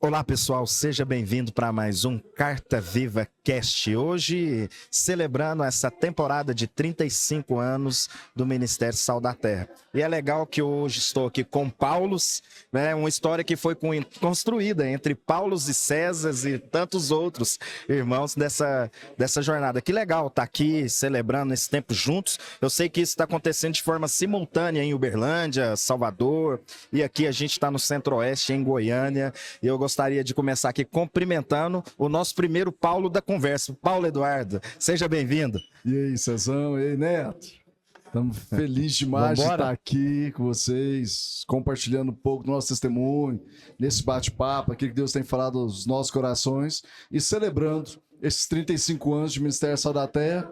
Olá pessoal, seja bem-vindo para mais um Carta Viva Cast. Hoje, celebrando essa temporada de 35 anos do Ministério Sal da Terra. E é legal que hoje estou aqui com Paulos, né? Uma história que foi construída entre Paulos e César e tantos outros irmãos dessa jornada. Que legal estar aqui celebrando esse tempo juntos. Eu sei que isso está acontecendo de forma simultânea em Uberlândia, Salvador, e aqui a gente está no Centro-Oeste, em Goiânia. E eu gostaria de começar aqui cumprimentando o nosso primeiro Paulo da conversa, Paulo Eduardo. Seja bem-vindo. E aí, Cezão? E aí, Neto? Estamos felizes demais de estar aqui com vocês, compartilhando um pouco do nosso testemunho, nesse bate-papo, aquilo que Deus tem falado aos nossos corações e celebrando esses 35 anos de Ministério Sal da Terra,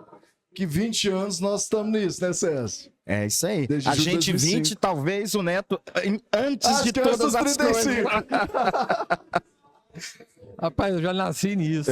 que 20 anos nós estamos nisso, né, César? É isso aí. Desde a julho de gente 2005. 20, talvez o Neto, antes Acho de que todas antes as dos 35. coisas. Rapaz, eu já nasci nisso.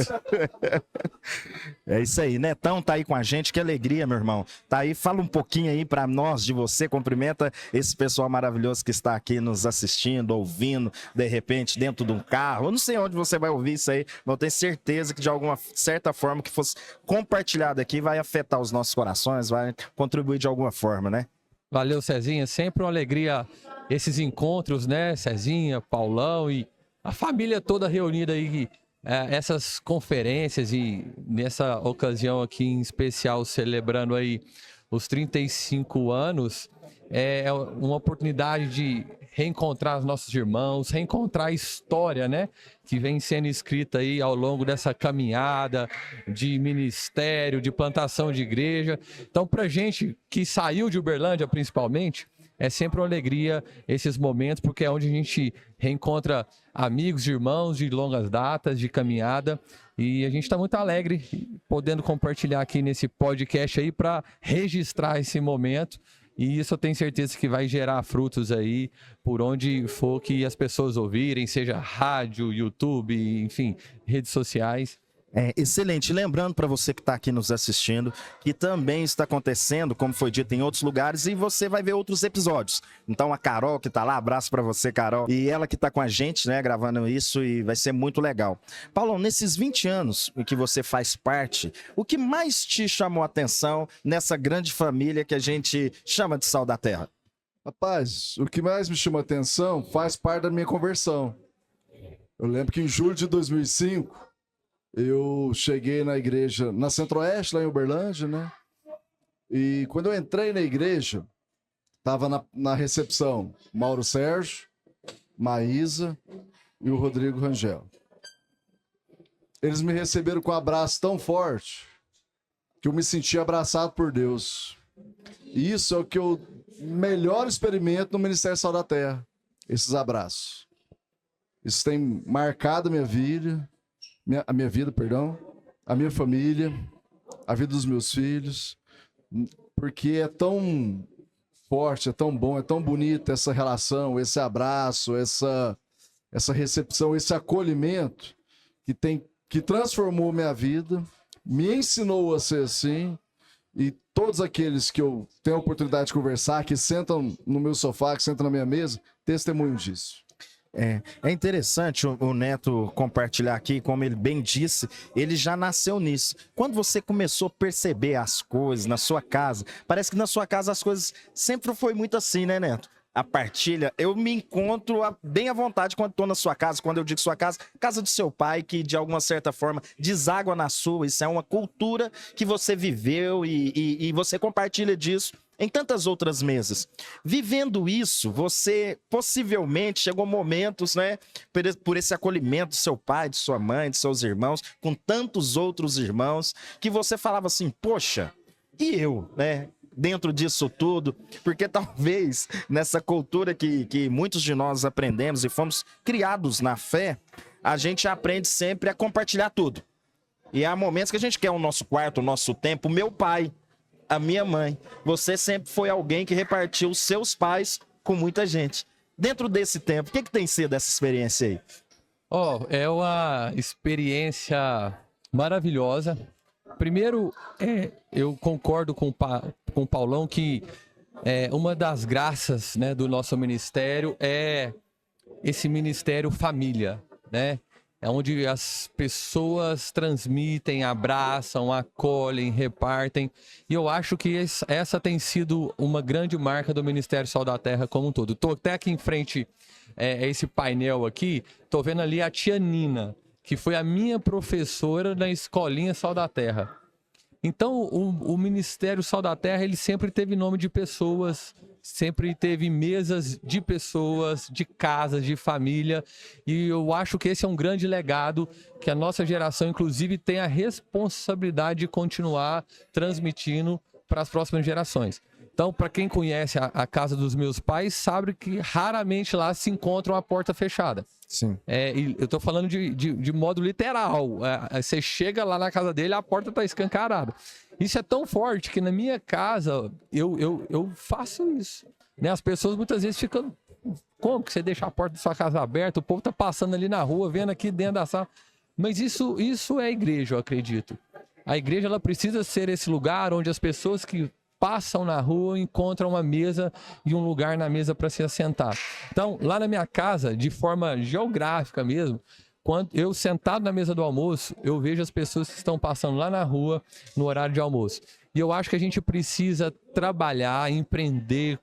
É isso aí, Netão tá aí com a gente, que alegria, meu irmão. Tá aí, fala um pouquinho aí pra nós de você, cumprimenta esse pessoal maravilhoso que está aqui nos assistindo, ouvindo, de repente, dentro de um carro. Eu não sei onde você vai ouvir isso aí, mas eu tenho certeza que de alguma certa forma que fosse compartilhado aqui vai afetar os nossos corações, vai contribuir de alguma forma, né? Valeu, Cezinha. Sempre uma alegria esses encontros, né? Cezinha, Paulão e a família toda reunida aí, essas conferências e nessa ocasião aqui em especial celebrando aí os 35 anos, é uma oportunidade de reencontrar os nossos irmãos, reencontrar a história, né? Que vem sendo escrita aí ao longo dessa caminhada de ministério, de plantação de igreja. Então, pra gente que saiu de Uberlândia principalmente, é sempre uma alegria esses momentos, porque é onde a gente reencontra amigos, irmãos de longas datas, de caminhada. E a gente está muito alegre podendo compartilhar aqui nesse podcast aí para registrar esse momento. E isso eu tenho certeza que vai gerar frutos aí por onde for que as pessoas ouvirem, seja rádio, YouTube, enfim, redes sociais. É, excelente. Lembrando para você que está aqui nos assistindo, que também está acontecendo, como foi dito em outros lugares, e você vai ver outros episódios. Então a Carol que está lá, abraço para você, Carol, e ela que está com a gente, né, gravando isso, e vai ser muito legal. Paulo, nesses 20 anos em que você faz parte, o que mais te chamou a atenção nessa grande família que a gente chama de Sal da Terra? Rapaz, o que mais me chama a atenção faz parte da minha conversão. Eu lembro que em julho de 2005, eu cheguei na igreja, na Centro-Oeste, lá em Uberlândia, né? E quando eu entrei na igreja, tava na recepção Mauro Sérgio, Maísa e o Rodrigo Rangel. Eles me receberam com um abraço tão forte que eu me senti abraçado por Deus. E isso é o que eu melhor experimento no Ministério Sal da Terra, esses abraços. Isso tem marcado a minha vida, a minha família, a vida dos meus filhos, porque é tão forte, é tão bom, é tão bonita essa relação, esse abraço, essa recepção, esse acolhimento que transformou minha vida, me ensinou a ser assim, e todos aqueles que eu tenho a oportunidade de conversar, que sentam no meu sofá, que sentam na minha mesa, testemunham disso. É interessante o Neto compartilhar aqui, como ele bem disse, ele já nasceu nisso. Quando você começou a perceber as coisas na sua casa, parece que na sua casa as coisas sempre foi muito assim, né, Neto? A partilha, eu me encontro bem à vontade quando estou na sua casa, quando eu digo sua casa, casa do seu pai, que de alguma certa forma deságua na sua, isso é uma cultura que você viveu e você compartilha disso em tantas outras mesas. Vivendo isso, você possivelmente chegou momentos, né, por esse acolhimento do seu pai, de sua mãe, de seus irmãos, com tantos outros irmãos, que você falava assim, poxa, e eu, né? Dentro disso tudo, porque talvez nessa cultura que muitos de nós aprendemos e fomos criados na fé, a gente aprende sempre a compartilhar tudo. E há momentos que a gente quer o nosso quarto, o nosso tempo. O meu pai, a minha mãe, você sempre foi alguém que repartiu os seus pais com muita gente. Dentro desse tempo, o que tem sido essa experiência aí? É uma experiência maravilhosa. Primeiro, eu concordo com o Paulão que uma das graças, né, do nosso ministério é esse ministério família. né? É onde as pessoas transmitem, abraçam, acolhem, repartem. E eu acho que essa tem sido uma grande marca do Ministério Sal da Terra como um todo. Estou até aqui em frente a esse painel aqui, estou vendo ali a tia Nina, que foi a minha professora na escolinha Sal da Terra. Então, o Ministério Sal da Terra, ele sempre teve nome de pessoas, sempre teve mesas de pessoas, de casas, de família. E eu acho que esse é um grande legado que a nossa geração, inclusive, tem a responsabilidade de continuar transmitindo para as próximas gerações. Então, para quem conhece a casa dos meus pais, sabe que raramente lá se encontra uma porta fechada. Sim. E eu estou falando de modo literal. Você chega lá na casa dele, a porta está escancarada. Isso é tão forte que na minha casa eu faço isso. Né? As pessoas muitas vezes ficam... Como que você deixa a porta da sua casa aberta? O povo está passando ali na rua, vendo aqui dentro da sala. Mas isso é a igreja, eu acredito. A igreja ela precisa ser esse lugar onde as pessoas que passam na rua, encontram uma mesa e um lugar na mesa para se assentar. Então, lá na minha casa, de forma geográfica mesmo, quando eu sentado na mesa do almoço, eu vejo as pessoas que estão passando lá na rua no horário de almoço. E eu acho que a gente precisa trabalhar, empreender,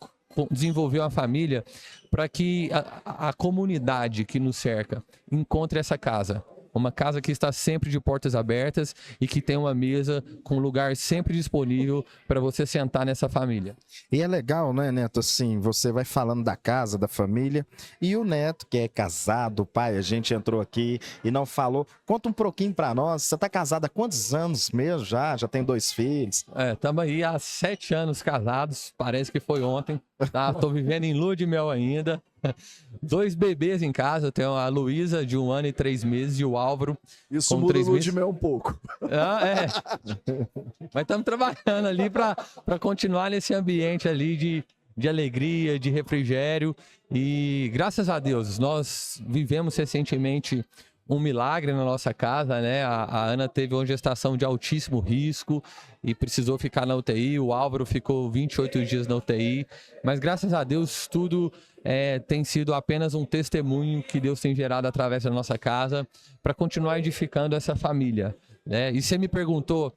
desenvolver uma família para que a comunidade que nos cerca encontre essa casa. Uma casa que está sempre de portas abertas e que tem uma mesa com lugar sempre disponível para você sentar nessa família. E é legal, né, Neto? Assim, você vai falando da casa, da família, e o Neto, que é casado, o pai, a gente entrou aqui e não falou. Conta um pouquinho para nós. Você está casado há quantos anos mesmo já? Já tem 2 filhos? Estamos aí há 7 anos casados, parece que foi ontem. Tá? Tô vivendo em lua de mel ainda. 2 bebês em casa, eu tenho a Luísa de 1 ano e 3 meses e o Álvaro Isso com muda 3 o meses. de mel um pouco. Mas estamos trabalhando ali para continuar nesse ambiente ali de alegria, de refrigério. E graças a Deus, nós vivemos recentemente um milagre na nossa casa, né? A Ana teve uma gestação de altíssimo risco e precisou ficar na UTI. O Álvaro ficou 28 dias na UTI. Mas graças a Deus, tudo tem sido apenas um testemunho que Deus tem gerado através da nossa casa para continuar edificando essa família, né? E você me perguntou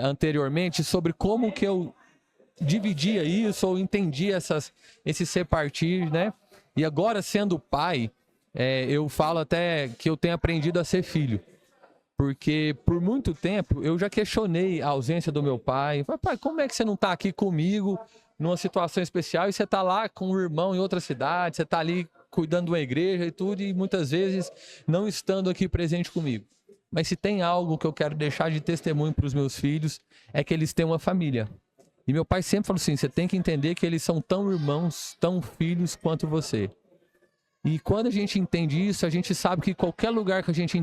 anteriormente sobre como que eu dividia isso ou entendia esse repartir, né? E agora, sendo pai, eu falo até que eu tenho aprendido a ser filho. Porque por muito tempo eu já questionei a ausência do meu pai. Falei, pai, como é que você não está aqui comigo numa situação especial e você está lá com um irmão em outra cidade, você está ali cuidando de uma igreja e tudo, e muitas vezes não estando aqui presente comigo. Mas se tem algo que eu quero deixar de testemunho para os meus filhos, é que eles têm uma família. E meu pai sempre falou assim, você tem que entender que eles são tão irmãos, tão filhos quanto você. E quando a gente entende isso, a gente sabe que qualquer lugar que a gente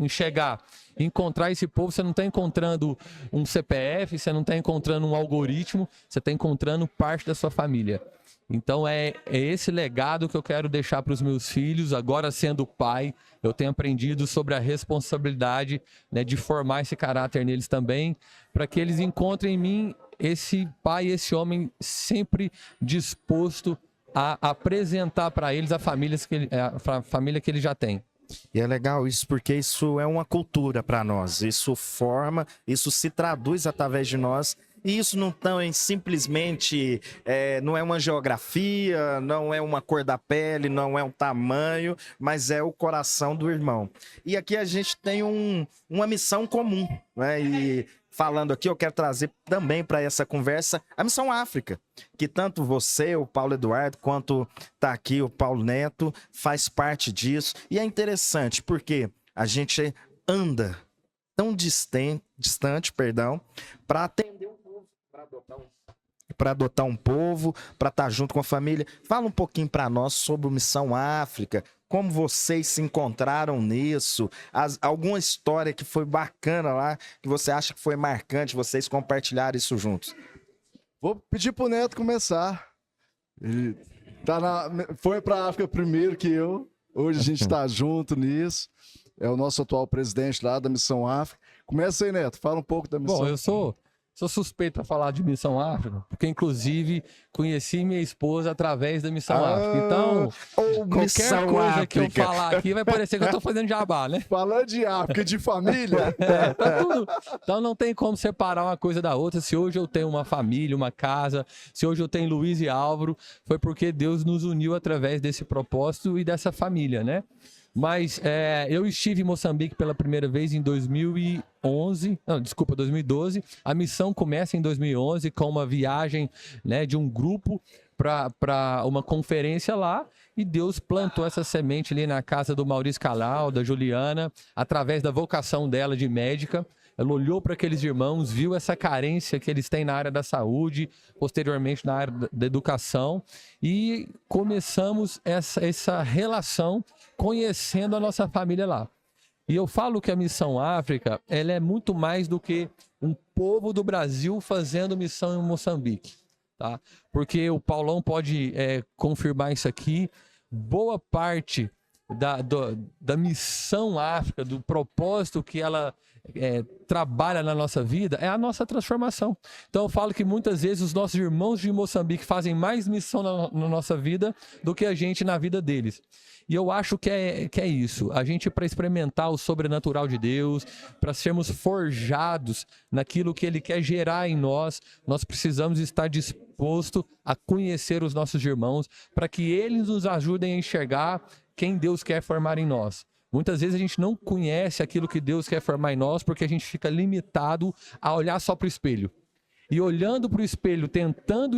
chegar e encontrar esse povo, você não está encontrando um CPF, você não está encontrando um algoritmo, você está encontrando parte da sua família. Então é esse legado que eu quero deixar para os meus filhos. Agora, sendo pai, eu tenho aprendido sobre a responsabilidade, né, de formar esse caráter neles também, para que eles encontrem em mim esse pai, esse homem sempre disposto a apresentar para eles a família que ele já tem. E é legal isso porque isso é uma cultura para nós. Isso forma, isso se traduz através de nós. E isso não tão simplesmente, não é uma geografia, não é uma cor da pele, não é um tamanho, mas é o coração do irmão. E aqui a gente tem uma missão comum, né? E falando aqui, eu quero trazer também para essa conversa a Missão África, que tanto você, o Paulo Eduardo, quanto tá aqui o Paulo Neto, faz parte disso. E é interessante porque a gente anda tão distante, para atender um povo, para adotar um povo, para estar junto com a família. Fala um pouquinho para nós sobre o Missão África, como vocês se encontraram nisso, alguma história que foi bacana lá, que você acha que foi marcante, vocês compartilharam isso juntos. Vou pedir pro Neto começar. Ele foi para a África primeiro que eu. Hoje a gente está junto nisso. É o nosso atual presidente lá da Missão África. Começa aí, Neto. Fala um pouco da missão. Bom, eu sou sou suspeito para falar de Missão África, porque inclusive conheci minha esposa através da Missão África. Então, qualquer Missão coisa que eu África. falar aqui vai parecer que eu tô fazendo jabá, né? Falando de África, de família, Tá tudo. Então não tem como separar uma coisa da outra. Se hoje eu tenho uma família, uma casa, se hoje eu tenho Luiz e Álvaro, foi porque Deus nos uniu através desse propósito e dessa família, né? Mas eu estive em Moçambique pela primeira vez em 2011, não, desculpa, 2012. A missão começa em 2011 com uma viagem, né, de um grupo para uma conferência lá, e Deus plantou essa semente ali na casa do Maurício Calau, da Juliana, através da vocação dela de médica. Ela olhou para aqueles irmãos, viu essa carência que eles têm na área da saúde, posteriormente na área da educação, e começamos essa relação conhecendo a nossa família lá. E eu falo que a Missão África, ela é muito mais do que um povo do Brasil fazendo missão em Moçambique, tá? Porque o Paulão pode confirmar isso aqui. Boa parte da Missão África, do propósito que ela trabalha na nossa vida, é a nossa transformação. Então eu falo que muitas vezes os nossos irmãos de Moçambique fazem mais missão na nossa vida do que a gente na vida deles. E eu acho que é isso. A gente, para experimentar o sobrenatural de Deus, para sermos forjados naquilo que Ele quer gerar em nós, nós precisamos estar disposto a conhecer os nossos irmãos, para que eles nos ajudem a enxergar quem Deus quer formar em nós. Muitas vezes a gente não conhece aquilo que Deus quer formar em nós porque a gente fica limitado a olhar só para o espelho. E olhando para o espelho, tentando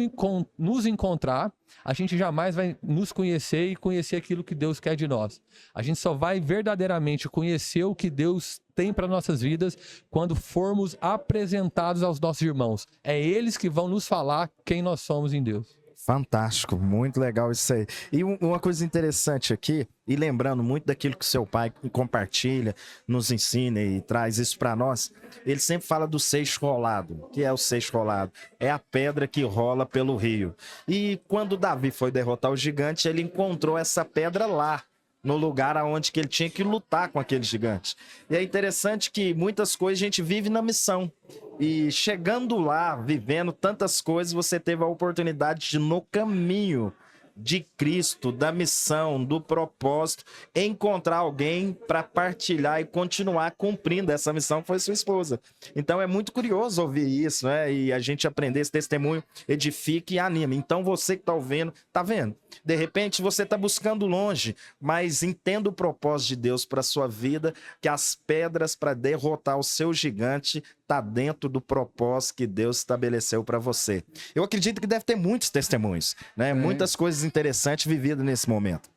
nos encontrar, a gente jamais vai nos conhecer e conhecer aquilo que Deus quer de nós. A gente só vai verdadeiramente conhecer o que Deus tem para nossas vidas quando formos apresentados aos nossos irmãos. É eles que vão nos falar quem nós somos em Deus. Fantástico, muito legal isso aí. E uma coisa interessante aqui, e lembrando muito daquilo que seu pai compartilha, nos ensina e traz isso para nós, ele sempre fala do seixo rolado. O que é o seixo rolado? É a pedra que rola pelo rio. E quando Davi foi derrotar o gigante, ele encontrou essa pedra lá, no lugar aonde que ele tinha que lutar com aquele gigante. E é interessante que muitas coisas a gente vive na missão. E chegando lá, vivendo tantas coisas, você teve a oportunidade de, no caminho de Cristo, da missão, do propósito, encontrar alguém para partilhar e continuar cumprindo essa missão, que foi sua esposa. Então é muito curioso ouvir isso, né? E a gente aprender esse testemunho, edifica e anima. Então você que está ouvindo, tá vendo? De repente você está buscando longe, mas entenda o propósito de Deus para sua vida, que as pedras para derrotar o seu gigante tá dentro do propósito que Deus estabeleceu para você. Eu acredito que deve ter muitos testemunhos, né? Muitas coisas interessantes vividas nesse momento.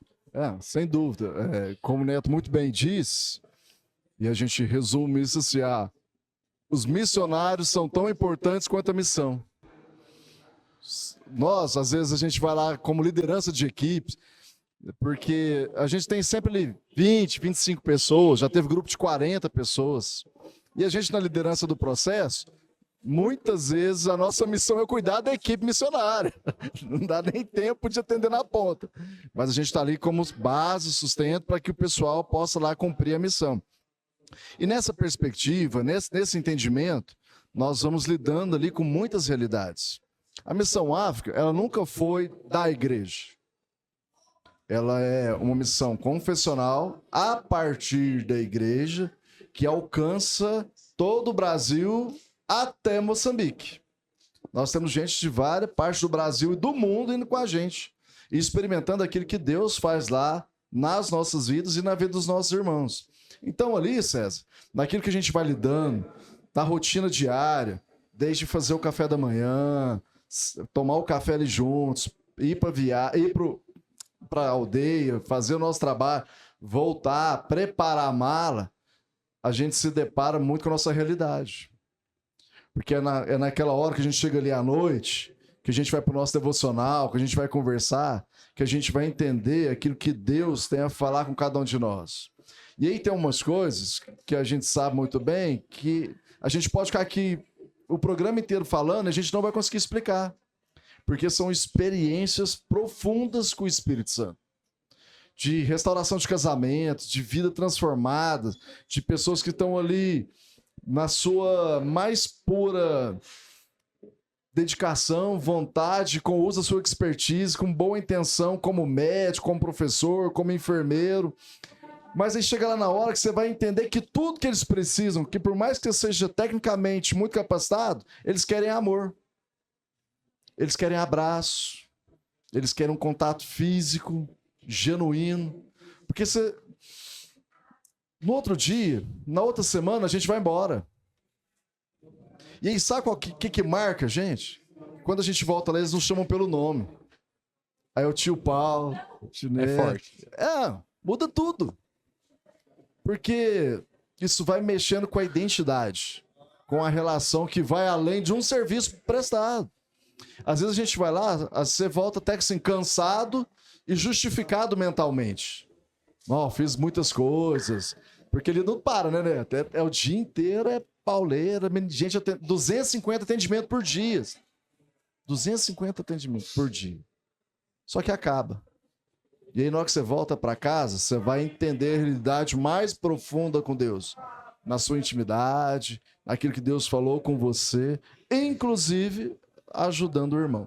Sem dúvida. Como o Neto muito bem diz, e a gente resume isso assim, os missionários são tão importantes quanto a missão. Nós, às vezes, a gente vai lá como liderança de equipes, porque a gente tem sempre ali 20, 25 pessoas, já teve grupo de 40 pessoas. E a gente, na liderança do processo, muitas vezes a nossa missão é cuidar da equipe missionária. Não dá nem tempo de atender na ponta. Mas a gente está ali como base, sustento, para que o pessoal possa lá cumprir a missão. E nessa perspectiva, nesse entendimento, nós vamos lidando ali com muitas realidades. A Missão África, ela nunca foi da igreja. Ela é uma missão confessional a partir da igreja, que alcança todo o Brasil até Moçambique. Nós temos gente de várias partes do Brasil e do mundo indo com a gente, e experimentando aquilo que Deus faz lá nas nossas vidas e na vida dos nossos irmãos. Então ali, César, naquilo que a gente vai lidando, na rotina diária, desde fazer o café da manhã, tomar o café ali juntos, ir para a aldeia, fazer o nosso trabalho, voltar, preparar a mala, a gente se depara muito com a nossa realidade. Porque é naquela hora que a gente chega ali à noite, que a gente vai para o nosso devocional, que a gente vai conversar, que a gente vai entender aquilo que Deus tem a falar com cada um de nós. E aí tem umas coisas que a gente sabe muito bem, que a gente pode ficar aqui o programa inteiro falando, a gente não vai conseguir explicar. Porque são experiências profundas com o Espírito Santo. De restauração de casamento, de vida transformada, de pessoas que estão ali na sua mais pura dedicação, vontade, com uso da sua expertise, com boa intenção, como médico, como professor, como enfermeiro. Mas aí chega lá na hora que você vai entender que tudo que eles precisam, que por mais que você seja tecnicamente muito capacitado, eles querem amor. Eles querem abraço. Eles querem um contato físico, genuíno. Porque você... No outro dia, na outra semana, a gente vai embora. E aí, sabe o que marca, gente? Quando a gente volta lá, eles nos chamam pelo nome. Aí o tio Paulo, o tio Neto. É forte. Muda tudo. Porque isso vai mexendo com a identidade, com a relação que vai além de um serviço prestado. Às vezes a gente vai lá, você volta até assim, cansado e justificado mentalmente. Fiz muitas coisas. Porque ele não para, né, Neto? É o dia inteiro, é pauleira, gente, 250 atendimentos por dia. 250 atendimentos por dia. Só que acaba. E aí, na hora que você volta para casa, você vai entender a realidade mais profunda com Deus. Na sua intimidade, naquilo que Deus falou com você, inclusive ajudando o irmão.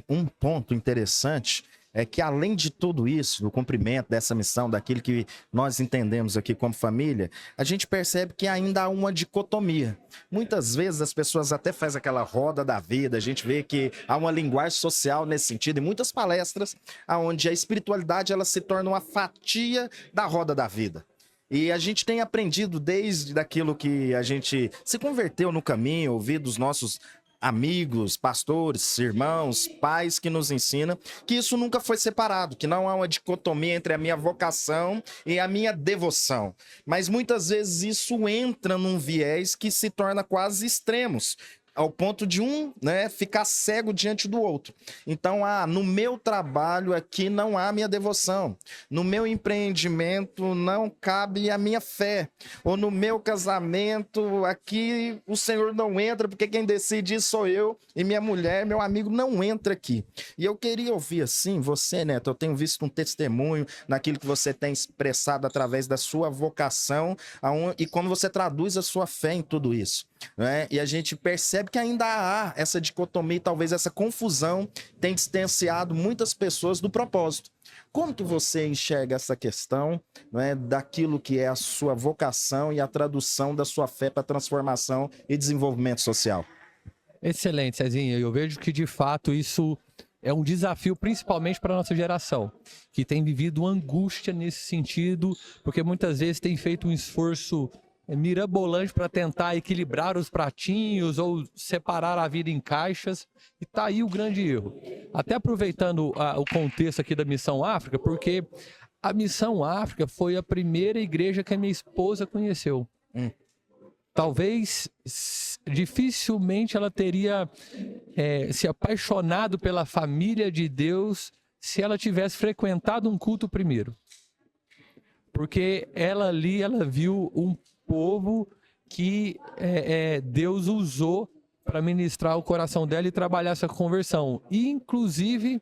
Um ponto interessante é que, além de tudo isso, do cumprimento dessa missão, daquilo que nós entendemos aqui como família, a gente percebe que ainda há uma dicotomia. Muitas vezes as pessoas até fazem aquela roda da vida, a gente vê que há uma linguagem social nesse sentido, em muitas palestras, onde a espiritualidade ela se torna uma fatia da roda da vida. E a gente tem aprendido desde daquilo que a gente se converteu no caminho, ouvir dos nossos amigos, pastores, irmãos, pais que nos ensinam que isso nunca foi separado, que não há uma dicotomia entre a minha vocação e a minha devoção. Mas muitas vezes isso entra num viés que se torna quase extremos, ao ponto de um, né, ficar cego diante do outro. Então, no meu trabalho aqui não há minha devoção. No meu empreendimento não cabe a minha fé. Ou no meu casamento aqui o Senhor não entra, porque quem decide isso sou eu e minha mulher, meu amigo, não entra aqui. E eu queria ouvir assim, você, Neto, eu tenho visto um testemunho naquilo que você tem expressado através da sua vocação e como você traduz a sua fé em tudo isso. Né? E a gente percebe que ainda há essa dicotomia, talvez essa confusão tem distanciado muitas pessoas do propósito. Como que você enxerga essa questão, né, daquilo que é a sua vocação e a tradução da sua fé para transformação e desenvolvimento social? Excelente, Cezinha. Eu vejo que, de fato, isso é um desafio principalmente para a nossa geração, que tem vivido angústia nesse sentido, porque muitas vezes tem feito um esforço mirabolante para tentar equilibrar os pratinhos ou separar a vida em caixas, e tá aí o grande erro. Até aproveitando o contexto aqui da Missão África, porque a Missão África foi a primeira igreja que a minha esposa conheceu. Talvez, dificilmente ela teria se apaixonado pela família de Deus se ela tivesse frequentado um culto primeiro. Porque ela viu um povo que Deus usou para ministrar o coração dela e trabalhar essa conversão. E, inclusive,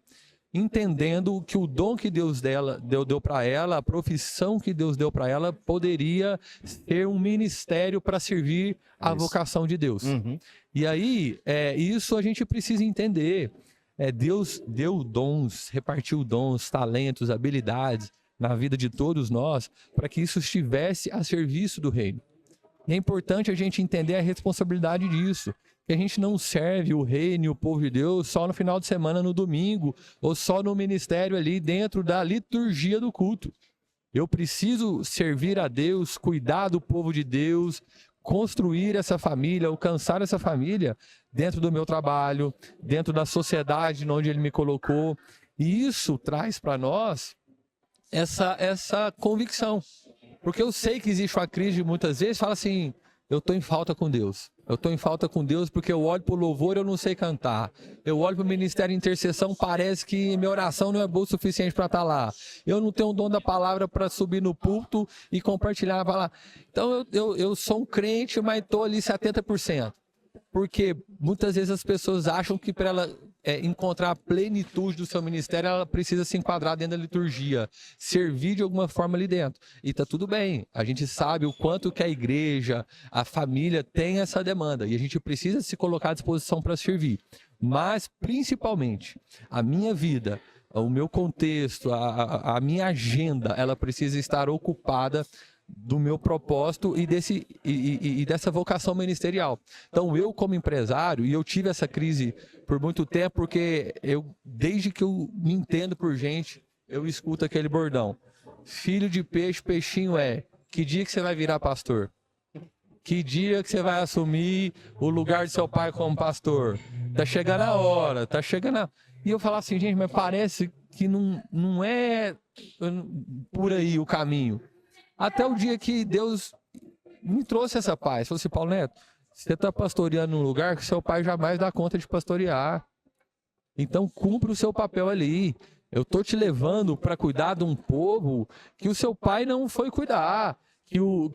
entendendo que o dom que Deus deu para ela, a profissão que Deus deu para ela, poderia ser um ministério para servir a vocação de Deus. Uhum. E aí, isso a gente precisa entender. Deus deu dons, repartiu dons, talentos, habilidades na vida de todos nós, para que isso estivesse a serviço do reino. E é importante a gente entender a responsabilidade disso, que a gente não serve o reino e o povo de Deus só no final de semana, no domingo, ou só no ministério ali dentro da liturgia do culto. Eu preciso servir a Deus, cuidar do povo de Deus, construir essa família, alcançar essa família dentro do meu trabalho, dentro da sociedade onde Ele me colocou. E isso traz para nós essa convicção. Porque eu sei que existe uma crise muitas vezes, fala assim, eu estou em falta com Deus. Eu estou em falta com Deus porque eu olho para o louvor e eu não sei cantar. Eu olho para o ministério de intercessão, parece que minha oração não é boa o suficiente para estar lá. Eu não tenho o dom da palavra para subir no púlpito e compartilhar a palavra. Então eu sou um crente, mas estou ali 70%. Porque muitas vezes as pessoas acham que para ela encontrar a plenitude do seu ministério, ela precisa se enquadrar dentro da liturgia, servir de alguma forma ali dentro. E tá tudo bem, a gente sabe o quanto que a igreja, a família tem essa demanda e a gente precisa se colocar à disposição para servir. Mas, principalmente, a minha vida, o meu contexto, a minha agenda, ela precisa estar ocupada do meu propósito e dessa vocação ministerial. Então, eu como empresário, e eu tive essa crise por muito tempo, porque desde que eu me entendo por gente, eu escuto aquele bordão. Filho de peixe, peixinho é. Que dia que você vai virar pastor? Que dia que você vai assumir o lugar de seu pai como pastor? Tá chegando a hora, tá chegando a... E eu falava assim, gente, mas parece que não é por aí o caminho. Até o dia que Deus me trouxe essa paz. Falou assim, Paulo Neto, você está pastoreando num lugar que seu pai jamais dá conta de pastorear. Então, cumpra o seu papel ali. Eu estou te levando para cuidar de um povo que o seu pai não foi cuidar.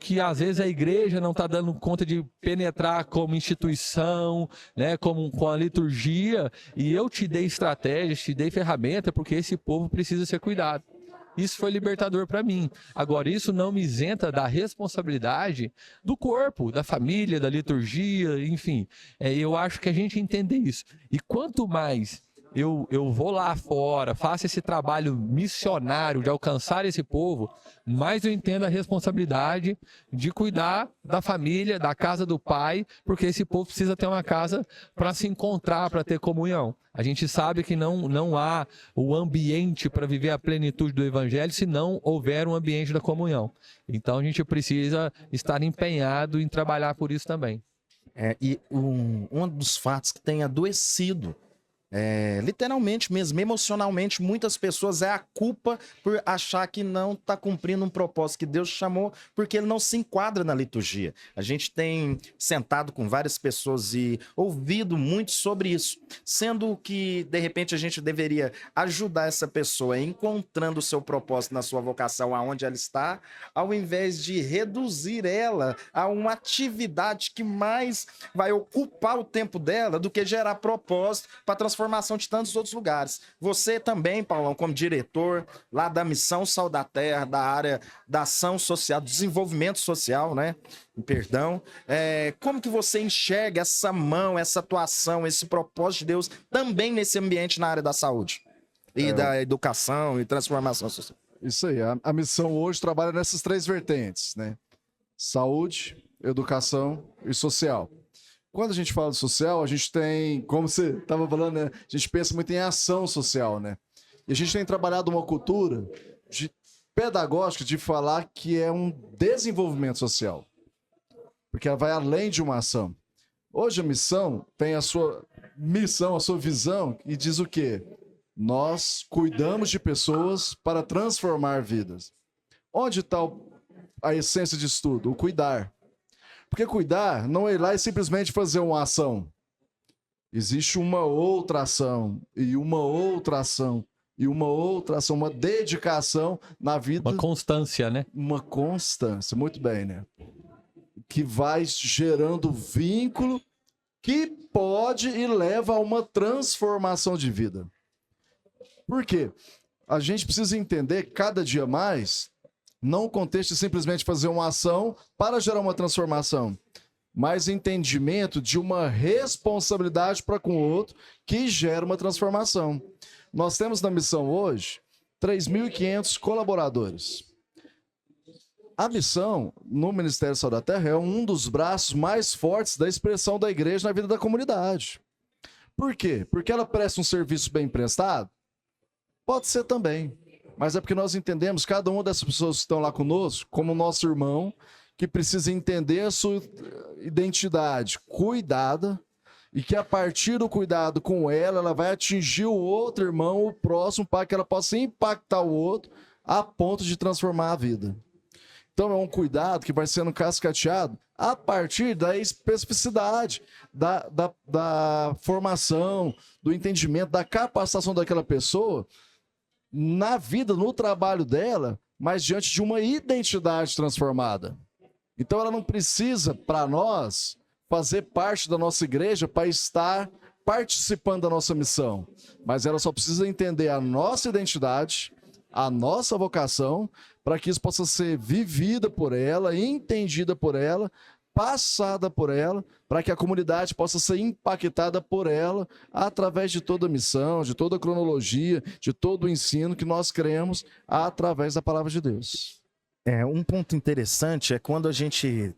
Que às vezes a igreja não está dando conta de penetrar como instituição, né, com a liturgia. E eu te dei estratégias, te dei ferramenta, porque esse povo precisa ser cuidado. Isso foi libertador para mim. Agora, isso não me isenta da responsabilidade do corpo, da família, da liturgia, enfim. Eu acho que a gente entende isso. E quanto mais eu vou lá fora, faço esse trabalho missionário de alcançar esse povo, mais eu entendo a responsabilidade de cuidar da família, da casa do pai, porque esse povo precisa ter uma casa para se encontrar, para ter comunhão. A gente sabe que não há o ambiente para viver a plenitude do evangelho se não houver um ambiente da comunhão. Então a gente precisa estar empenhado em trabalhar por isso também. E um dos fatos que tem adoecido, literalmente mesmo, emocionalmente, muitas pessoas a culpa por achar que não está cumprindo um propósito que Deus chamou, porque ele não se enquadra na liturgia. A gente tem sentado com várias pessoas e ouvido muito sobre isso, sendo que de repente a gente deveria ajudar essa pessoa encontrando o seu propósito na sua vocação, aonde ela está, ao invés de reduzir ela a uma atividade que mais vai ocupar o tempo dela do que gerar propósito para transformação de tantos outros lugares. Você também, Paulão, como diretor lá da Missão Sal da Terra, da área da ação social, desenvolvimento social, né? Perdão. Como que você enxerga essa mão, essa atuação, esse propósito de Deus também nesse ambiente na área da saúde e da educação e transformação social? Isso aí. A missão hoje trabalha nessas 3 vertentes, né? Saúde, educação e social. Quando a gente fala de social, a gente tem, como você estava falando, né? A gente pensa muito em ação social, né? E a gente tem trabalhado uma cultura pedagógica de falar que é um desenvolvimento social. Porque ela vai além de uma ação. Hoje a missão tem a sua missão, a sua visão, e diz o quê? Nós cuidamos de pessoas para transformar vidas. Onde está a essência disso tudo? O cuidar. Porque cuidar não é ir lá e simplesmente fazer uma ação. Existe uma outra ação, e uma outra ação, e uma outra ação, uma dedicação na vida. Uma constância, né? Uma constância, muito bem, né? Que vai gerando vínculo que pode e leva a uma transformação de vida. Por quê? A gente precisa entender cada dia mais, não o contexto de simplesmente fazer uma ação para gerar uma transformação, mas entendimento de uma responsabilidade para com o outro que gera uma transformação. Nós temos na missão hoje 3.500 colaboradores. A missão no Ministério Sal da Terra é um dos braços mais fortes da expressão da igreja na vida da comunidade. Por quê? Porque ela presta um serviço bem prestado? Pode ser também. Mas é porque nós entendemos cada uma dessas pessoas que estão lá conosco como nosso irmão, que precisa entender a sua identidade cuidada, e que a partir do cuidado com ela, ela vai atingir o outro irmão, o próximo, para que ela possa impactar o outro a ponto de transformar a vida. Então é um cuidado que vai sendo cascateado a partir da especificidade, da formação, do entendimento, da capacitação daquela pessoa na vida, no trabalho dela, mas diante de uma identidade transformada. Então ela não precisa, para nós, fazer parte da nossa igreja para estar participando da nossa missão, mas ela só precisa entender a nossa identidade, a nossa vocação, para que isso possa ser vivida por ela, entendida por ela, passada por ela, para que a comunidade possa ser impactada por ela através de toda a missão, de toda a cronologia, de todo o ensino que nós cremos através da palavra de Deus. Um ponto interessante é quando a gente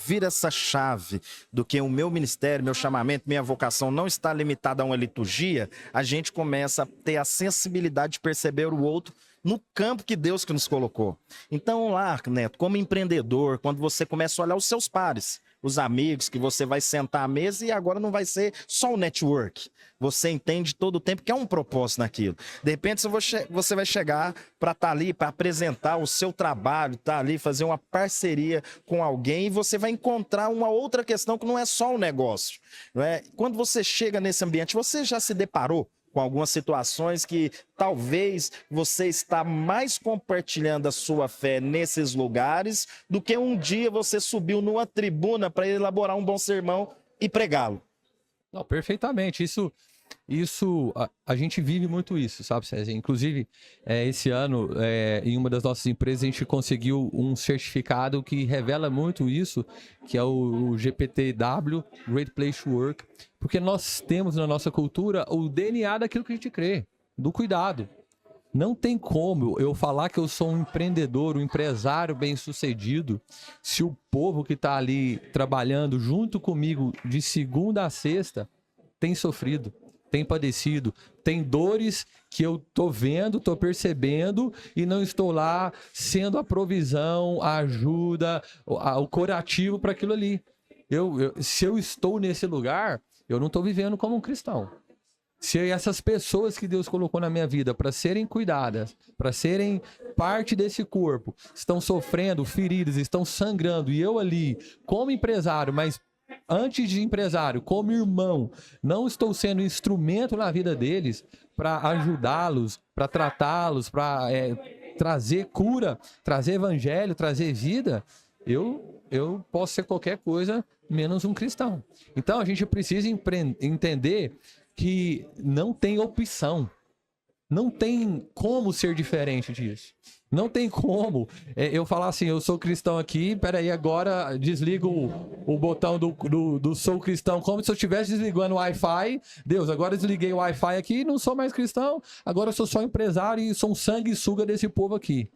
vira essa chave do que o meu ministério, meu chamamento, minha vocação não está limitada a uma liturgia, a gente começa a ter a sensibilidade de perceber o outro no campo que Deus que nos colocou. Então lá, Neto, como empreendedor, quando você começa a olhar os seus pares, os amigos que você vai sentar à mesa e agora não vai ser só um network. Você entende todo o tempo que é um propósito naquilo. De repente você vai chegar para estar ali, para apresentar o seu trabalho, estar ali, fazer uma parceria com alguém e você vai encontrar uma outra questão que não é só um negócio. Não é? Quando você chega nesse ambiente, você já se deparou com algumas situações que talvez você está mais compartilhando a sua fé nesses lugares do que um dia você subiu numa tribuna para elaborar um bom sermão e pregá-lo. Não, perfeitamente. Isso a gente vive muito isso, sabe, César? Inclusive, esse ano, em uma das nossas empresas, a gente conseguiu um certificado que revela muito isso, que é o GPTW, Great Place to Work, porque nós temos na nossa cultura o DNA daquilo que a gente crê, do cuidado. Não tem como eu falar que eu sou um empreendedor, um empresário bem-sucedido, se o povo que está ali trabalhando junto comigo de segunda a sexta tem sofrido, tem padecido, tem dores que eu tô vendo, tô percebendo e não estou lá sendo a provisão, a ajuda, o curativo para aquilo ali. Se eu estou nesse lugar, eu não estou vivendo como um cristão. Se essas pessoas que Deus colocou na minha vida para serem cuidadas, para serem parte desse corpo, estão sofrendo, feridas, estão sangrando, e eu ali, como empresário, mas antes de empresário, como irmão, não estou sendo instrumento na vida deles para ajudá-los, para tratá-los, para trazer cura, trazer evangelho, trazer vida, eu posso ser qualquer coisa menos um cristão. Então a gente precisa entender que não tem opção. Não tem como ser diferente disso. Não tem como eu falar assim, eu sou cristão aqui, peraí, agora desligo o botão do sou cristão, como se eu estivesse desligando o Wi-Fi. Deus, agora desliguei o Wi-Fi aqui, não sou mais cristão, agora eu sou só empresário e sou um sanguessuga desse povo aqui.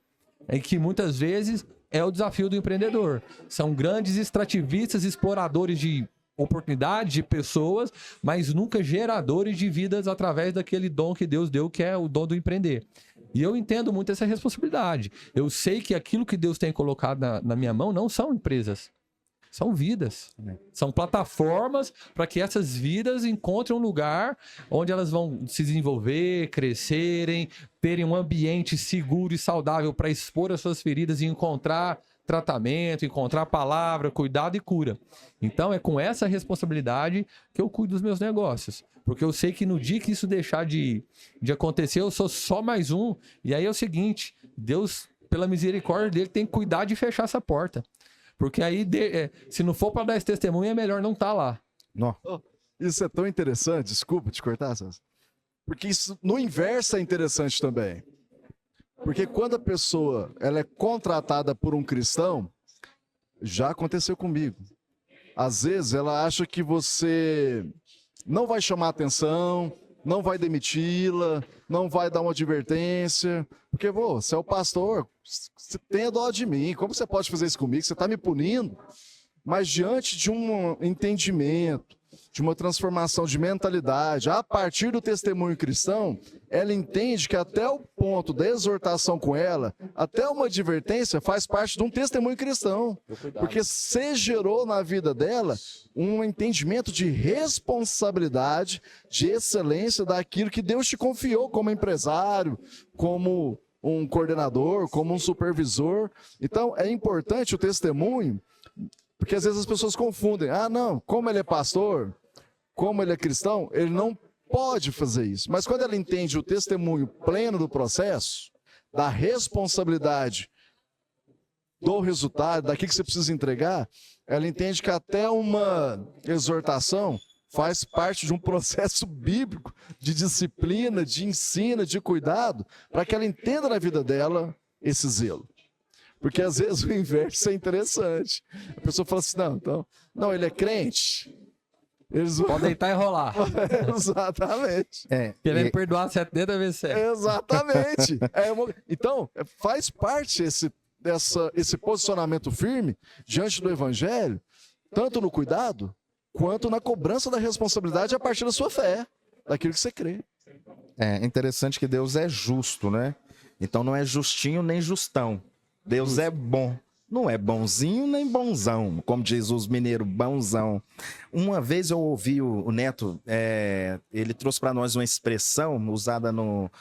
É que muitas vezes é o desafio do empreendedor. São grandes extrativistas, exploradores de oportunidades, de pessoas, mas nunca geradores de vidas através daquele dom que Deus deu, que é o dom do empreender. E eu entendo muito essa responsabilidade. Eu sei que aquilo que Deus tem colocado na minha mão não são empresas, são vidas. São plataformas para que essas vidas encontrem um lugar onde elas vão se desenvolver, crescerem, terem um ambiente seguro e saudável para expor as suas feridas e encontrar tratamento, encontrar palavra, cuidado e cura. Então é com essa responsabilidade que eu cuido dos meus negócios. Porque eu sei que no dia que isso deixar de acontecer, eu sou só mais um. E aí é o seguinte, Deus, pela misericórdia dele, tem que cuidar de fechar essa porta. Porque aí, se não for para dar esse testemunho, é melhor não estar lá. Não. Isso é tão interessante, desculpa te cortar, César. Porque isso no inverso é interessante também. Porque quando a pessoa ela é contratada por um cristão, já aconteceu comigo. Às vezes ela acha que você não vai chamar atenção, não vai demiti-la, não vai dar uma advertência, porque você é o pastor, você tem dó de mim, como você pode fazer isso comigo? Você está me punindo? Mas diante de um entendimento, de uma transformação de mentalidade, a partir do testemunho cristão, ela entende que até o ponto da exortação com ela, até uma advertência faz parte de um testemunho cristão. Porque se gerou na vida dela um entendimento de responsabilidade, de excelência daquilo que Deus te confiou como empresário, como um coordenador, como um supervisor. Então, é importante o testemunho, porque às vezes as pessoas confundem. Ah, não, como ele é pastor, como ele é cristão, ele não pode fazer isso. Mas quando ela entende o testemunho pleno do processo, da responsabilidade do resultado, daquilo que você precisa entregar, ela entende que até uma exortação faz parte de um processo bíblico de disciplina, de ensino, de cuidado, para que ela entenda na vida dela esse zelo. Porque às vezes o inverso é interessante. A pessoa fala assim, não, ele é crente. Eles vão... Pode deitar e rolar. Exatamente. Querendo perdoar 70 vezes 7. Exatamente. Então, faz parte esse posicionamento firme diante do evangelho, tanto no cuidado, quanto na cobrança da responsabilidade a partir da sua fé, daquilo que você crê. É interessante que Deus é justo, né? Então não é justinho nem justão. Deus é bom. Não é bonzinho nem bonzão, como diz os mineiros, bonzão. Uma vez eu ouvi o Neto, ele trouxe para nós uma expressão usada no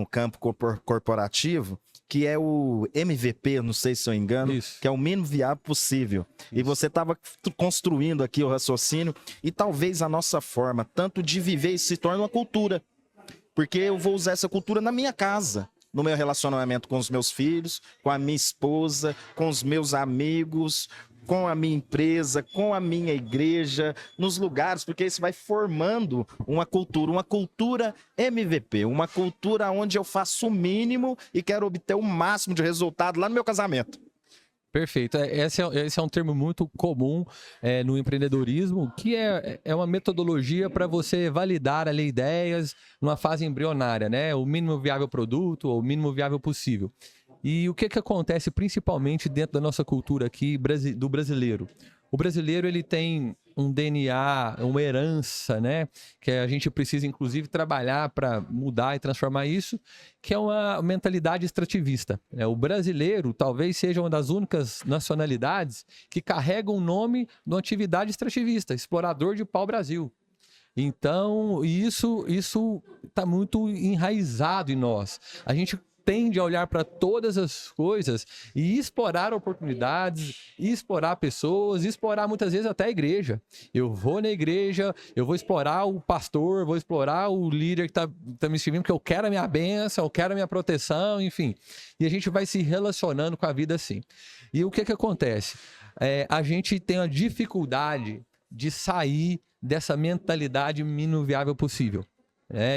campo corporativo, que é o MVP, não sei se eu engano, Isso. que é o mínimo viável possível. Isso. E você estava construindo aqui o raciocínio, e talvez a nossa forma, tanto de viver, se torne uma cultura. Porque eu vou usar essa cultura na minha casa, no meu relacionamento com os meus filhos, com a minha esposa, com os meus amigos, com a minha empresa, com a minha igreja, nos lugares, porque isso vai formando uma cultura MVP, uma cultura onde eu faço o mínimo e quero obter o máximo de resultado lá no meu casamento. Perfeito. Esse é um termo muito comum no empreendedorismo, que é uma metodologia para você validar ali ideias numa fase embrionária, né? O mínimo viável produto ou o mínimo viável possível. E o que acontece principalmente dentro da nossa cultura aqui do brasileiro? O brasileiro, ele tem um DNA, uma herança, né? Que a gente precisa, inclusive, trabalhar para mudar e transformar isso, que é uma mentalidade extrativista. O brasileiro talvez seja uma das únicas nacionalidades que carrega o nome de uma atividade extrativista, explorador de pau-brasil. Então, isso está muito enraizado em nós. A gente tende a olhar para todas as coisas e explorar oportunidades, explorar pessoas, explorar muitas vezes até a igreja. Eu vou na igreja, eu vou explorar o pastor, vou explorar o líder que tá me escrevendo, porque eu quero a minha bênção, eu quero a minha proteção, enfim. E a gente vai se relacionando com a vida assim. E o que acontece? A gente tem a dificuldade de sair dessa mentalidade mínimo viável possível.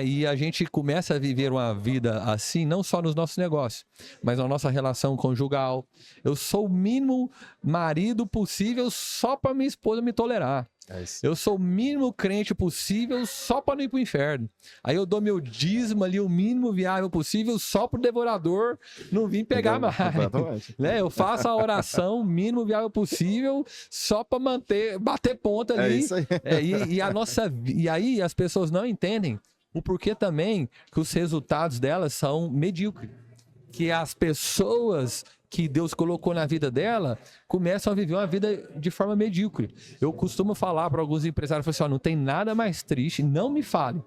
E a gente começa a viver uma vida assim, não só nos nossos negócios, mas na nossa relação conjugal. Eu sou o mínimo marido possível só para minha esposa me tolerar. Eu sou o mínimo crente possível só para não ir para o inferno. Aí eu dou meu dízimo ali, o mínimo viável possível, só para o devorador não vir pegar mais. Eu faço a oração mínimo viável possível só para bater ponta ali. É isso aí. E aí as pessoas não entendem o porquê também que os resultados delas são medíocres. Que as pessoas que Deus colocou na vida dela começam a viver uma vida de forma medíocre. Eu costumo falar para alguns empresários, não tem nada mais triste, não me fale.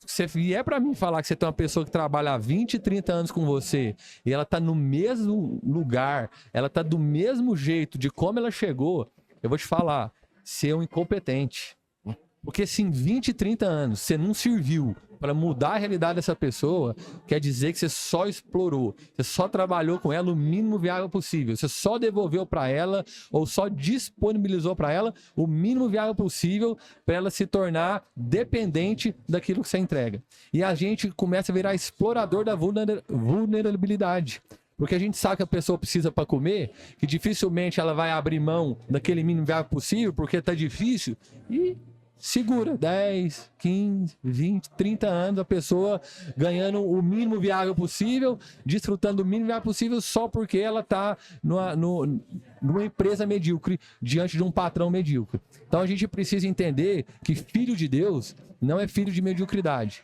Se você vier para mim falar que você tem uma pessoa que trabalha há 20, 30 anos com você e ela está no mesmo lugar, ela está do mesmo jeito de como ela chegou, eu vou te falar, você é um incompetente. Porque se em 20, 30 anos você não serviu para mudar a realidade dessa pessoa, quer dizer que você só explorou, você só trabalhou com ela o mínimo viável possível, você só devolveu para ela ou só disponibilizou para ela o mínimo viável possível para ela se tornar dependente daquilo que você entrega. E a gente começa a virar explorador da vulnerabilidade. Porque a gente sabe que a pessoa precisa para comer, que dificilmente ela vai abrir mão daquele mínimo viável possível, porque está difícil, e segura 10, 15, 20, 30 anos a pessoa ganhando o mínimo viável possível, desfrutando do mínimo viável possível só porque ela está numa empresa medíocre, diante de um patrão medíocre. Então a gente precisa entender que filho de Deus não é filho de mediocridade.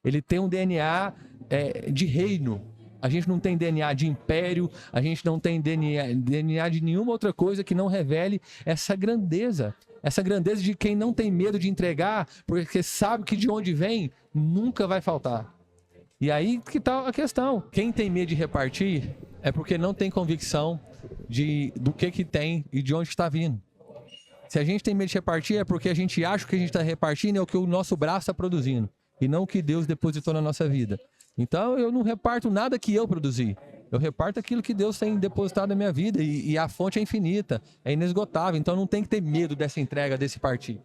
Ele tem um DNA de reino. A gente não tem DNA de império, a gente não tem DNA de nenhuma outra coisa que não revele essa grandeza. Essa grandeza de quem não tem medo de entregar, porque sabe que de onde vem, nunca vai faltar. E aí que está a questão. Quem tem medo de repartir é porque não tem convicção do que tem e de onde está vindo. Se a gente tem medo de repartir é porque a gente acha que a gente está repartindo é o que o nosso braço está produzindo. E não o que Deus depositou na nossa vida. Então eu não reparto nada que eu produzi. Eu reparto aquilo que Deus tem depositado na minha vida e a fonte é infinita, é inesgotável. Então não tem que ter medo dessa entrega, desse partir.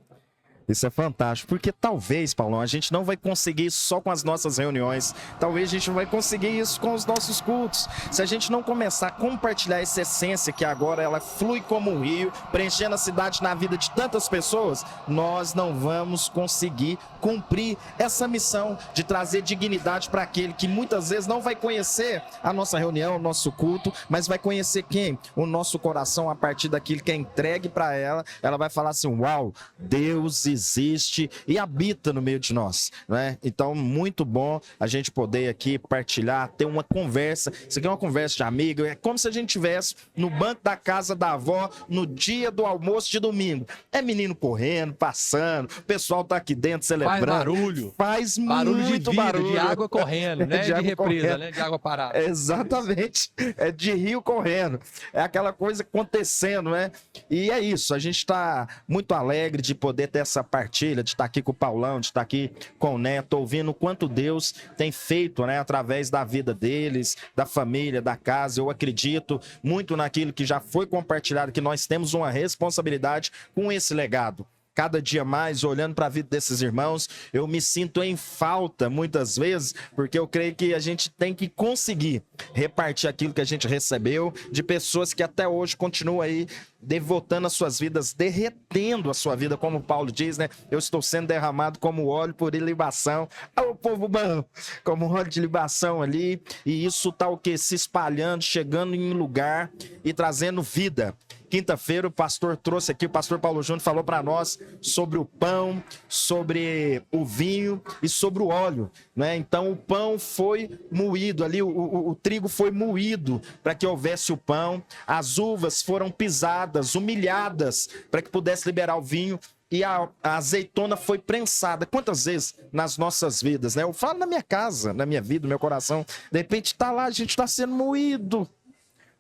Isso é fantástico, porque talvez, Paulão, a gente não vai conseguir isso só com as nossas reuniões, talvez a gente não vai conseguir isso com os nossos cultos. Se a gente não começar a compartilhar essa essência que agora ela flui como um rio, preenchendo a cidade na vida de tantas pessoas, nós não vamos conseguir cumprir essa missão de trazer dignidade para aquele que muitas vezes não vai conhecer a nossa reunião, o nosso culto, mas vai conhecer quem? O nosso coração a partir daquilo que é entregue para ela. Ela vai falar assim, uau, Deus existe e habita no meio de nós, né? Então, muito bom a gente poder aqui partilhar, ter uma conversa. Isso aqui é uma conversa de amigo, é como se a gente estivesse no banco da casa da avó no dia do almoço de domingo. É menino correndo, passando, o pessoal tá aqui dentro celebrando. Faz barulho. Faz Barulho de muito vida, barulho. de água correndo, né? De água represa, correndo. né? De água parada. Exatamente. É de rio correndo. É aquela coisa acontecendo, né? E é isso. A gente está muito alegre de poder ter essa partilha, de estar aqui com o Paulão, de estar aqui com o Neto, ouvindo o quanto Deus tem feito, né? Através da vida deles, da família, da casa. Eu acredito muito naquilo que já foi compartilhado, que nós temos uma responsabilidade com esse legado. Cada dia mais, olhando para a vida desses irmãos, eu me sinto em falta muitas vezes, porque eu creio que a gente tem que conseguir repartir aquilo que a gente recebeu de pessoas que até hoje continuam aí devotando as suas vidas, derretendo a sua vida, como Paulo diz, né? Eu estou sendo derramado como óleo por libação. O povo bom, como óleo de libação ali, e isso tá o quê? Se espalhando, chegando em um lugar e trazendo vida. Quinta-feira o pastor trouxe aqui, o pastor Paulo Júnior falou para nós sobre o pão, sobre o vinho e sobre o óleo, né? Então o pão foi moído ali, o trigo foi moído para que houvesse o pão, as uvas foram pisadas, humilhadas para que pudesse liberar o vinho. E a azeitona foi prensada. Quantas vezes nas nossas vidas, né? Eu falo na minha casa, na minha vida, no meu coração, de repente tá lá, a gente está sendo moído,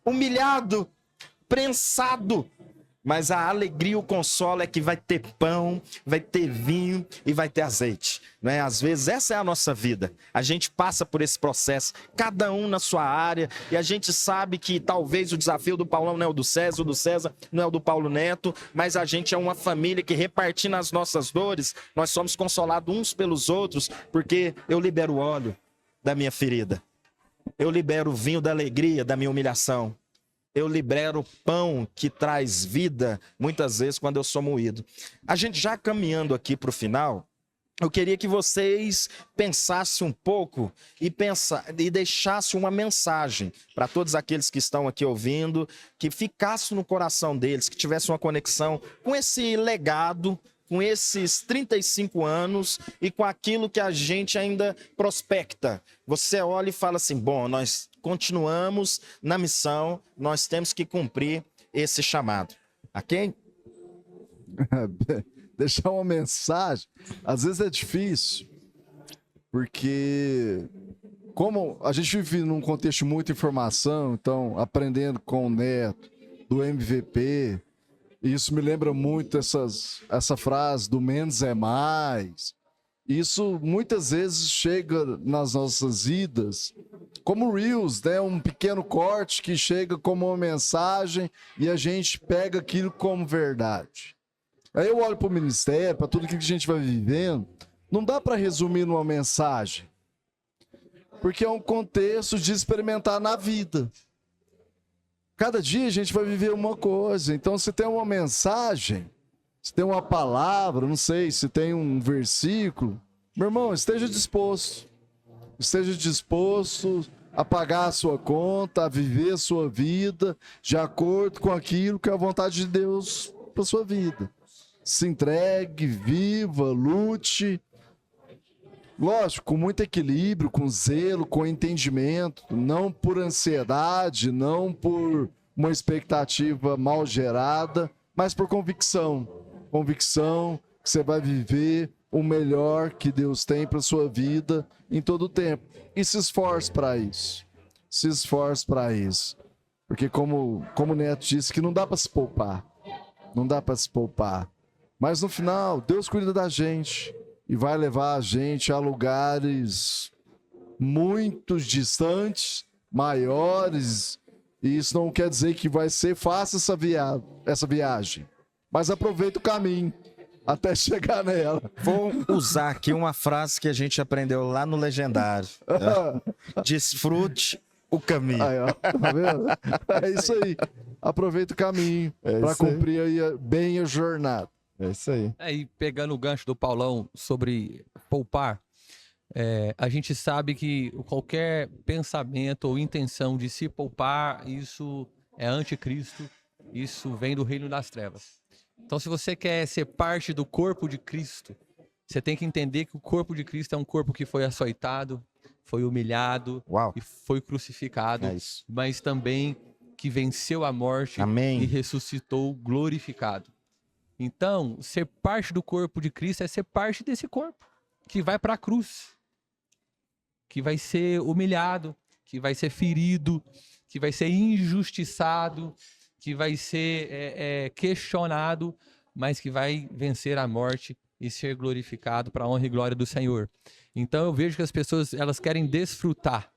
humilhado, prensado, mas a alegria, o consolo é que vai ter pão, vai ter vinho e vai ter azeite, né? Às vezes essa é a nossa vida, a gente passa por esse processo, cada um na sua área, e a gente sabe que talvez o desafio do Paulão não é o do César não é o do Paulo Neto, mas a gente é uma família que, repartindo as nossas dores, nós somos consolados uns pelos outros, porque eu libero o óleo da minha ferida, eu libero o vinho da alegria da minha humilhação, eu libero o pão que traz vida, muitas vezes, quando eu sou moído. A gente já caminhando aqui para o final, eu queria que vocês pensassem um pouco e deixassem uma mensagem para todos aqueles que estão aqui ouvindo, que ficasse no coração deles, que tivesse uma conexão com esse legado, com esses 35 anos e com aquilo que a gente ainda prospecta. Você olha e fala assim, bom, nós continuamos na missão, nós temos que cumprir esse chamado. Ok? Deixar uma mensagem, às vezes é difícil, porque como a gente vive num contexto de muita informação, então aprendendo com o Neto, do MVP, isso me lembra muito essa frase do menos é mais. Isso muitas vezes chega nas nossas vidas como Reels, né? Um pequeno corte que chega como uma mensagem e a gente pega aquilo como verdade. Aí eu olho para o ministério, para tudo que a gente vai vivendo, não dá para resumir numa mensagem, porque é um contexto de experimentar na vida. Cada dia a gente vai viver uma coisa, então se tem uma mensagem, se tem uma palavra, não sei, se tem um versículo, meu irmão, esteja disposto a pagar a sua conta, a viver a sua vida de acordo com aquilo que é a vontade de Deus para sua vida. Se entregue, viva, lute. Lógico, com muito equilíbrio, com zelo, com entendimento, não por ansiedade, não por uma expectativa mal gerada, mas por convicção. Convicção que você vai viver o melhor que Deus tem para sua vida em todo o tempo. E se esforce para isso. Se esforce para isso. Porque como o Neto disse, que não dá para se poupar. Não dá para se poupar. Mas no final, Deus cuida da gente e vai levar a gente a lugares muito distantes, maiores, e isso não quer dizer que vai ser fácil essa viagem. Mas aproveita o caminho. até chegar nela. Vou usar aqui uma frase que a gente aprendeu lá no Legendário. Né? Desfrute o caminho. Aí, ó, tá vendo? É isso aí. Aproveita o caminho É para isso aí. cumprir aí bem a jornada. É isso aí. Aí, pegando o gancho do Paulão sobre poupar, a gente sabe que qualquer pensamento ou intenção de se poupar, isso é anticristo, isso vem do reino das trevas. Então, se você quer ser parte do corpo de Cristo, você tem que entender que o corpo de Cristo é um corpo que foi açoitado, foi humilhado Uau. e foi crucificado, É isso. mas também que venceu a morte Amém. e ressuscitou glorificado. Então, ser parte do corpo de Cristo é ser parte desse corpo que vai para a cruz, que vai ser humilhado, que vai ser ferido, que vai ser injustiçado, que vai ser questionado, mas que vai vencer a morte e ser glorificado para a honra e glória do Senhor. Então eu vejo que as pessoas elas querem desfrutar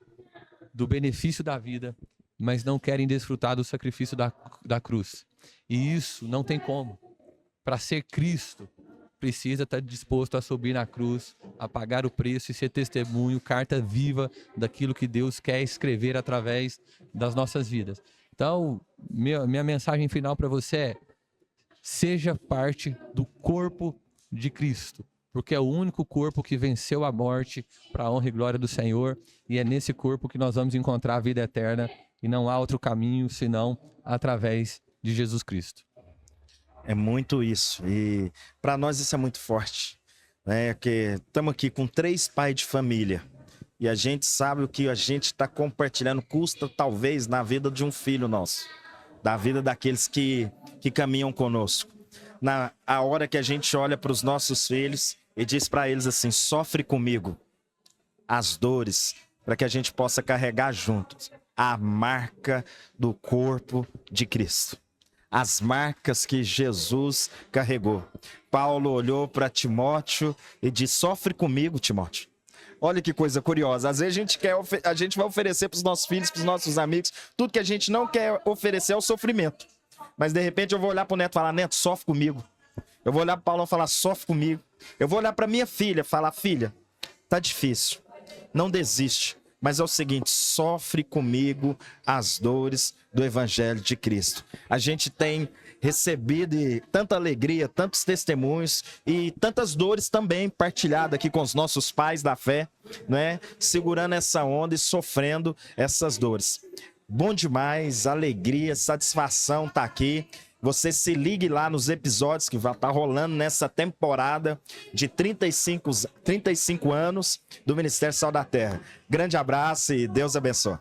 do benefício da vida, mas não querem desfrutar do sacrifício da cruz. E isso não tem como. Para ser Cristo, precisa estar disposto a subir na cruz, a pagar o preço e ser testemunho, carta viva daquilo que Deus quer escrever através das nossas vidas. Então, minha mensagem final para você é: seja parte do corpo de Cristo, porque é o único corpo que venceu a morte para a honra e glória do Senhor, e é nesse corpo que nós vamos encontrar a vida eterna, e não há outro caminho senão através de Jesus Cristo. É muito isso. E para nós isso é muito forte. Né? Que estamos aqui com 3 pais de família. E a gente sabe o que a gente está compartilhando custa talvez na vida de um filho nosso. Da vida daqueles que caminham conosco. A hora que a gente olha para os nossos filhos e diz para eles assim: sofre comigo as dores, para que a gente possa carregar juntos a marca do corpo de Cristo. As marcas que Jesus carregou. Paulo olhou para Timóteo e disse: sofre comigo, Timóteo. Olha que coisa curiosa. Às vezes a gente vai oferecer para os nossos filhos, para os nossos amigos, tudo que a gente não quer oferecer é o sofrimento. Mas de repente eu vou olhar para o Neto e falar: Neto, sofre comigo. Eu vou olhar para o Paulo e falar: sofre comigo. Eu vou olhar para minha filha e falar: filha, tá difícil. Não desiste. Mas é o seguinte: sofre comigo as dores do Evangelho de Cristo. A gente tem recebido tanta alegria, tantos testemunhos e tantas dores também partilhadas aqui com os nossos pais da fé, né? Segurando essa onda e sofrendo essas dores. Bom demais, alegria, satisfação tá aqui. Você se ligue lá nos episódios que vai estar rolando nessa temporada de 35 anos do Ministério Sal da Terra. Grande abraço e Deus abençoe.